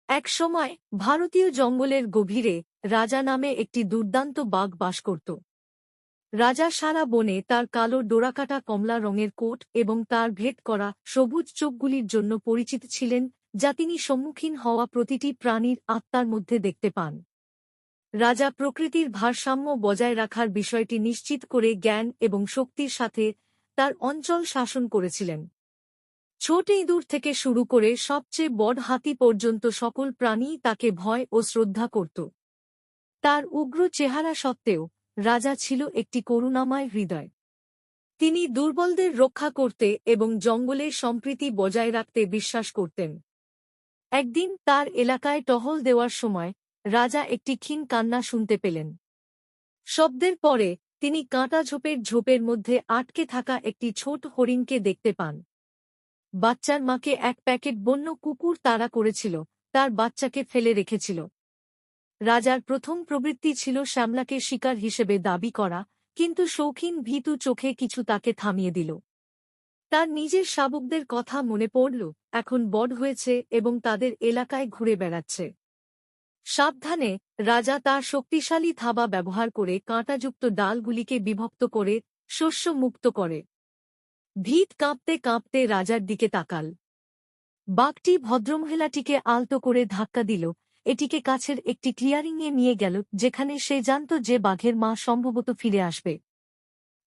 এক সময় ভারতীয় জঙ্গলের গভীরে রাজা নামে একটি দুর্দান্ত বাঘ বাস করত। রাজা সারা বনে তার কালো ডোরাকাটা কমলা রঙের কোট এবং তার ভেদ করা সবুজ চোখগুলির জন্য পরিচিত ছিলেন, যা তিনি সম্মুখীন হওয়া প্রতিটি প্রাণীর আত্মার মধ্যে দেখতে পান। রাজা প্রকৃতির ভারসাম্য বজায় রাখার বিষয়টি নিশ্চিত করে জ্ঞান এবং শক্তির সাথে তার অঞ্চল শাসন করেছিলেন। ছোট ইঁদুর থেকে শুরু করে সবচেয়ে বড় হাতি পর্যন্ত সকল প্রাণী তাকে ভয় ও শ্রদ্ধা করত। তার উগ্র চেহারা সত্ত্বেও রাজা ছিল একটি করুণাময় হৃদয়। তিনি দুর্বলদের রক্ষা করতে এবং জঙ্গলের সম্প্রীতি বজায় রাখতে বিশ্বাস করতেন। একদিন তার এলাকায় টহল দেওয়ার সময় রাজা একটি ক্ষীণ কান্না শুনতে পেলেন। শব্দের পরে তিনি কাঁটা ঝোপের মধ্যে আটকে থাকা একটি ছোট হরিণকে দেখতে পান। বাচ্চার মাকে এক প্যাকেট বন্য কুকুর তাড়া করেছিল, তার বাচ্চাকে ফেলে রেখেছিল। রাজার প্রথম প্রবৃত্তি ছিল শ্যামলাকে শিকার হিসেবে দাবি করা, কিন্তু শৌখিন ভীতু চোখে কিছু তাকে থামিয়ে দিল। তার নিজের শাবকদের কথা মনে পড়ল, এখন বড় হয়েছে এবং তাদের এলাকায় ঘুরে বেড়াচ্ছে। সাবধানে রাজা তার শক্তিশালী থাবা ব্যবহার করে কাঁটাযুক্ত ডালগুলিকে বিভক্ত করে শস্য মুক্ত করে। ভীত কাঁপতে কাঁপতে রাজার দিকে তাকাল। বাঘটি ভদ্রমহিলাটিকে আলতো করে ধাক্কা দিল, এটিকে কাছের একটি ক্লিয়ারিংয়ে নিয়ে গেল, যেখানে সে জানত যে বাঘের মা সম্ভবত ফিরে আসবে।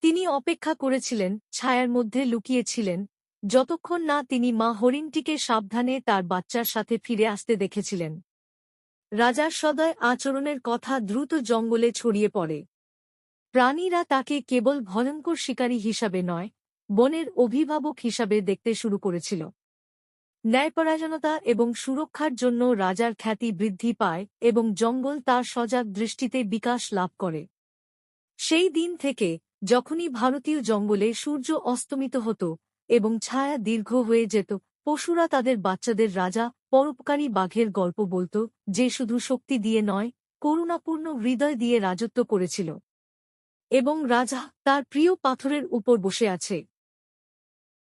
তিনি অপেক্ষা করেছিলেন, ছায়ার মধ্যে লুকিয়েছিলেন, যতক্ষণ না তিনি মা হরিণটিকে সাবধানে তার বাচ্চার সাথে ফিরে আসতে দেখেছিলেন। রাজার সদয় আচরণের কথা দ্রুত জঙ্গলে ছড়িয়ে পড়ে। প্রাণীরা তাকে কেবল ভয়ঙ্কর শিকারী হিসাবে নয়, বনের অভিভাবক হিসাবে দেখতে শুরু করেছিল। ন্যায়পরায়ণতা এবং সুরক্ষার জন্য রাজার খ্যাতি বৃদ্ধি পায় এবং জঙ্গল তার সজাগ দৃষ্টিতে বিকাশ লাভ করে। সেই দিন থেকে যখনই ভারতীয় জঙ্গলে সূর্য অস্তমিত হতো এবং ছায়া দীর্ঘ হয়ে যেত, পশুরা তাদের বাচ্চাদের রাজা পরোপকারী বাঘের গল্প বলত, যে শুধু শক্তি দিয়ে নয়, করুণাপূর্ণ হৃদয় দিয়ে রাজত্ব করেছিল। এবং রাজা তার প্রিয় পাথরের উপর বসে আছে।